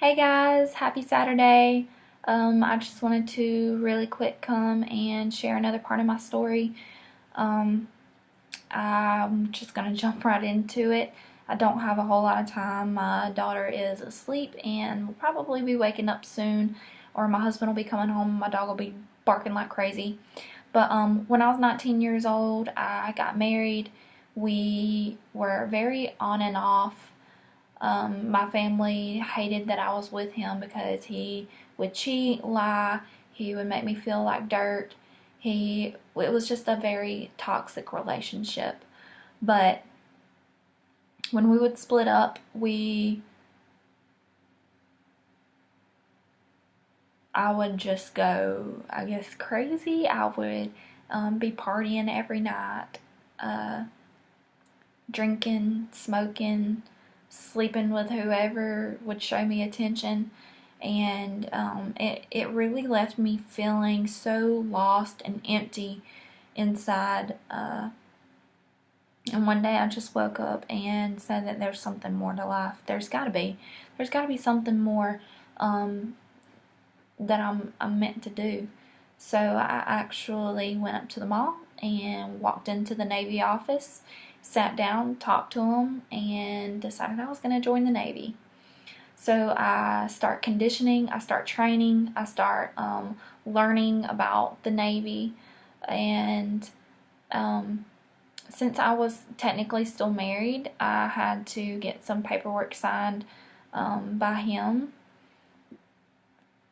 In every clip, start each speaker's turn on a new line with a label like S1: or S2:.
S1: Hey guys, happy Saturday. I just wanted to really quick come and share another part of my story. Um, I'm just gonna jump right into it. I don't have a whole lot of time. My daughter is asleep and will probably be waking up soon, or my husband will be coming home. My dog will be barking like crazy. But when I was 19 years old, I got married. We were very on and off. My family hated that I was with him because he would cheat, lie, he would make me feel like dirt. It was just a very toxic relationship. But when we would split up, I would just go, I guess, crazy. I would be partying every night, uh, drinking, smoking, sleeping with whoever would show me attention. And it really left me feeling so lost and empty inside. And one day I just woke up and said that there's something more to life. There's got to be something more that I'm meant to do. So I actually went up to the mall and walked into the Navy office, sat down, talked to them, and decided I was going to join the Navy. So I start conditioning, I start training, I start learning about the Navy, and since I was technically still married, I had to get some paperwork signed by him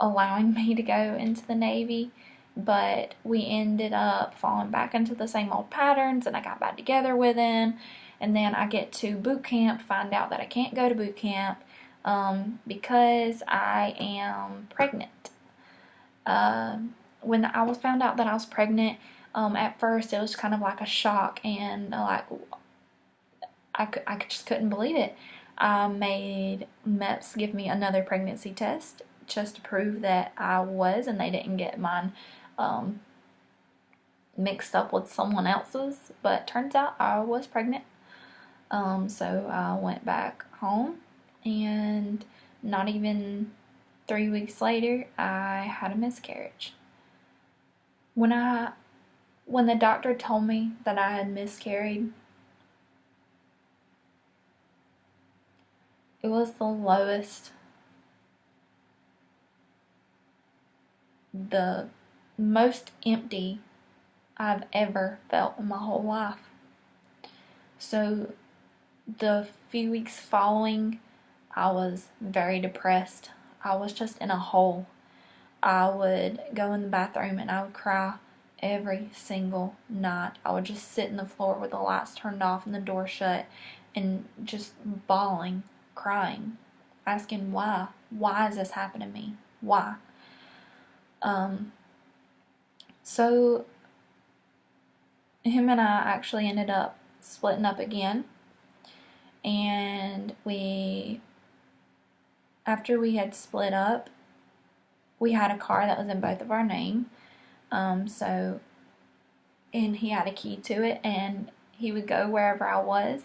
S1: allowing me to go into the Navy, but we ended up falling back into the same old patterns, and I got back together with him. And then I get to boot camp, find out that I can't go to boot camp because I am pregnant. When I was found out that I was pregnant, at first it was kind of like a shock, and I just couldn't believe it. I made MEPS give me another pregnancy test just to prove that I was, and they didn't get mine mixed up with someone else's. But turns out I was pregnant. So I went back home, and not even 3 weeks later, I had a miscarriage. When when the doctor told me that I had miscarried, it was the lowest, the most empty I've ever felt in my whole life. So the few weeks following, I was very depressed. I was just in a hole. I would go in the bathroom and I would cry every single night. I would just sit in the floor with the lights turned off and the door shut and just bawling, crying, asking why. Why is this happening to me? Why? Um, so him and I actually ended up splitting up again, and after we had split up, we had a car that was in both of our name. So and he had a key to it, and he would go wherever I was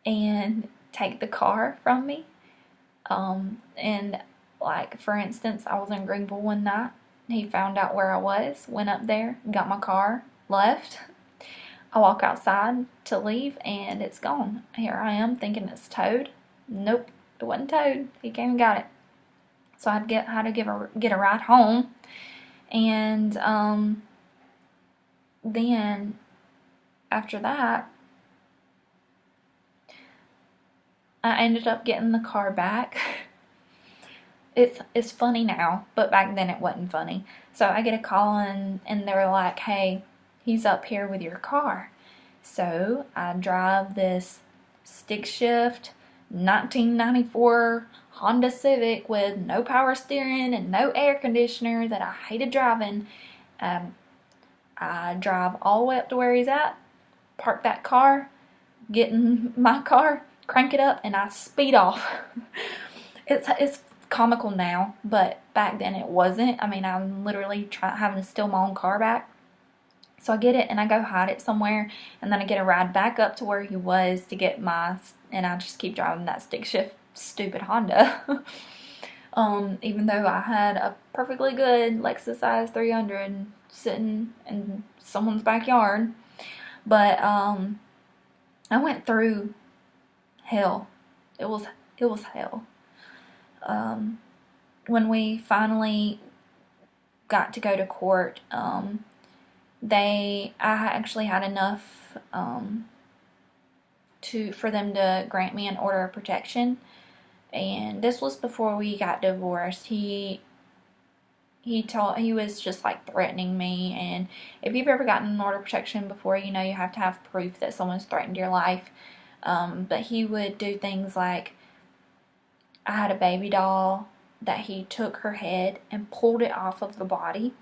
S1: and take the car from me. And like for instance, I was in Greenville one night. He found out where I was, went up there, got my car, left. I walk outside to leave, and it's gone. Here I am thinking it's towed. Nope, it wasn't towed. He came and got it. So I had to get a ride home, and then after that, I ended up getting the car back. It's funny now, but back then it wasn't funny. So I get a call, and they're like, "Hey, he's up here with your car." So I drive this stick shift 1994 Honda Civic with no power steering and no air conditioner that I hated driving. I drive all the way up to where he's at, park that car, get in my car, crank it up, and I speed off. It's comical now, but back then it wasn't. I mean, I'm literally having to steal my own car back. So I get it and I go hide it somewhere, and then I get a ride back up to where he was to get and I just keep driving that stick shift stupid Honda. Even though I had a perfectly good Lexus IS 300 sitting in someone's backyard. But I went through hell. It was hell. When we finally got to go to court, I actually had enough for them to grant me an order of protection. And this was before we got divorced. He was just like threatening me, and if you've ever gotten an order of protection before, you know you have to have proof that someone's threatened your life. But he would do things like, I had a baby doll that he took her head and pulled it off of the body.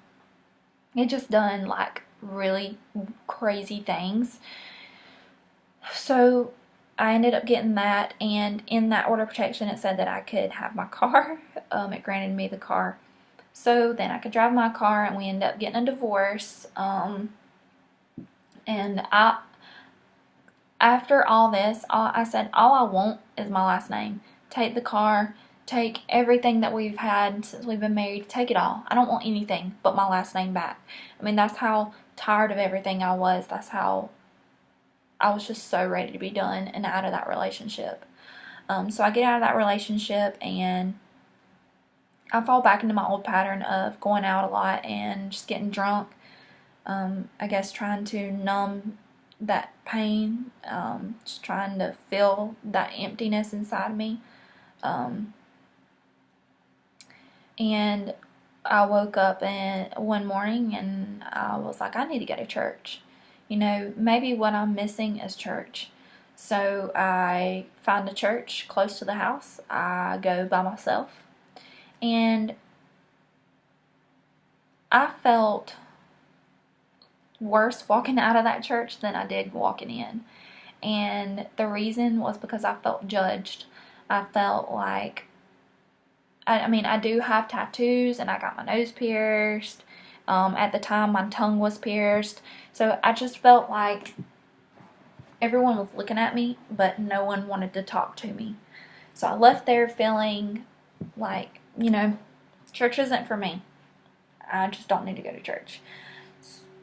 S1: It just done like really crazy things. So I ended up getting that, and in that order of protection it said that I could have my car. It granted me the car. So then I could drive my car, and we ended up getting a divorce. And after all this, I said, all I want is my last name. Take the car, take everything that we've had since we've been married, take it all. I don't want anything but my last name back. I mean, that's how tired of everything I was. That's how I was just so ready to be done and out of that relationship. So I get out of that relationship, and I fall back into my old pattern of going out a lot and just getting drunk. I guess trying to numb that pain, just trying to fill that emptiness inside me. And I woke up one morning and I was like, I need to go to church. You know, maybe what I'm missing is church. So I find a church close to the house. I go by myself. And I felt worse walking out of that church than I did walking in. And the reason was because I felt judged. I felt like, I mean, I do have tattoos, and I got my nose pierced. At the time, my tongue was pierced. So I just felt like everyone was looking at me, but no one wanted to talk to me. So I left there feeling like, you know, church isn't for me. I just don't need to go to church.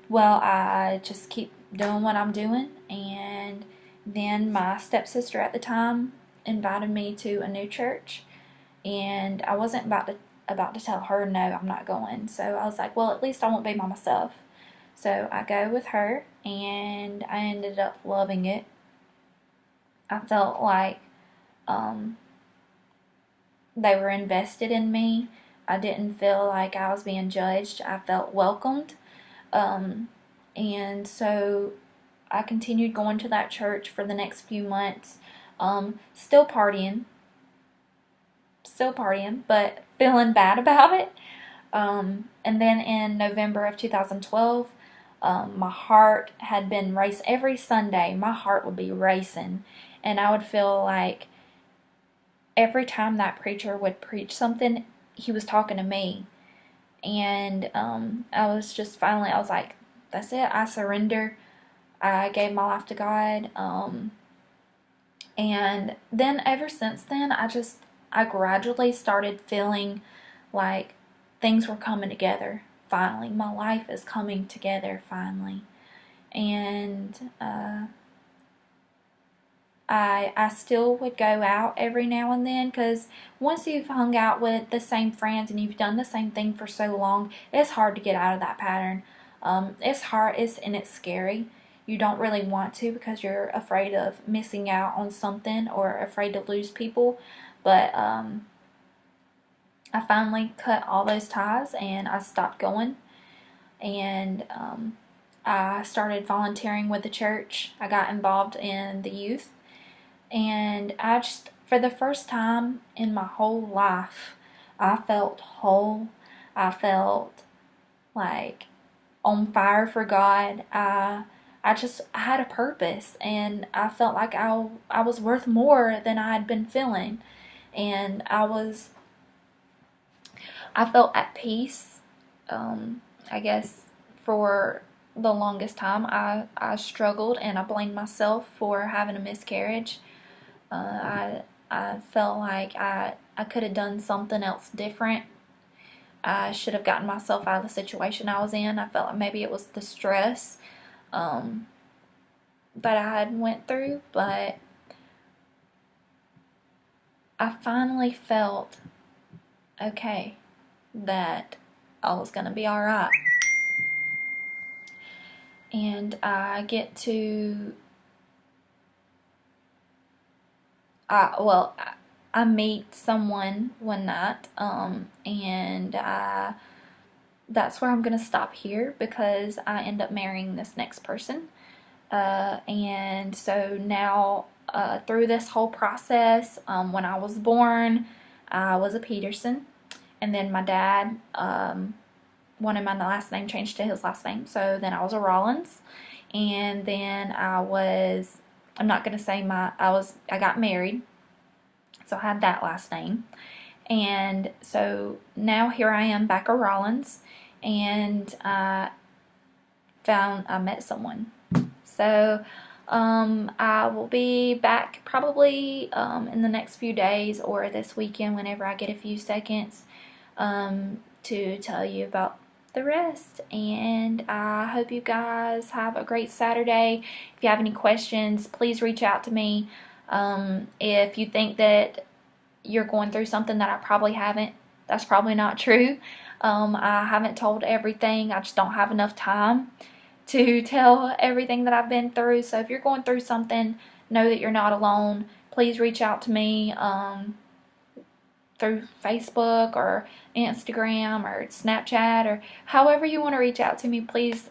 S1: Well, I just keep doing what I'm doing, and then my stepsister at the time invited me to a new church, and I wasn't about to tell her, no, I'm not going. So I was like, well, at least I won't be by myself. So I go with her, and I ended up loving it. I felt like they were invested in me. I didn't feel like I was being judged. I felt welcomed. And so I continued going to that church for the next few months, still partying, but feeling bad about it. And then in November of 2012, my heart had been racing. Every Sunday, my heart would be racing, and I would feel like every time that preacher would preach something, he was talking to me. And I was like, that's it, I surrender. I gave my life to God. And then ever since then, I gradually started feeling like things were coming together. Finally, my life is coming together finally. And I still would go out every now and then, because once you've hung out with the same friends and you've done the same thing for so long, it's hard to get out of that pattern. It's hard, and it's scary. You don't really want to, because you're afraid of missing out on something or afraid to lose people. But I finally cut all those ties, and I stopped going. And I started volunteering with the church. I got involved in the youth. And for the first time in my whole life, I felt whole. I felt like on fire for God. I had a purpose, and I felt like I was worth more than I had been feeling. And I felt at peace. I guess for the longest time, I struggled, and I blamed myself for having a miscarriage. I I felt like I could have done something else different. I should have gotten myself out of the situation I was in. I felt like maybe it was the stress that I had went through, but I finally felt okay that I was going to be all right. And I get to, I meet someone one night, and that's where I'm going to stop here because I end up marrying this next person. And so now, through this whole process, when I was born, I was a Peterson, and then my dad wanted my last name changed to his last name, so then I was a Rollins, and then I'm not going to say I got married, so I had that last name, and so now here I am back a Rollins, and I met someone. So I will be back probably in the next few days or this weekend whenever I get a few seconds to tell you about the rest. And I hope you guys have a great Saturday. If you have any questions, please reach out to me. If you think that you're going through something that I probably haven't, that's probably not true. I haven't told everything. I just don't have enough time to tell everything that I've been through. So if you're going through something, know that you're not alone. Please reach out to me through Facebook or Instagram or Snapchat or however you want to reach out to me. Please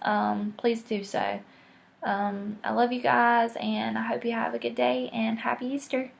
S1: do so. I love you guys, and I hope you have a good day, and happy Easter.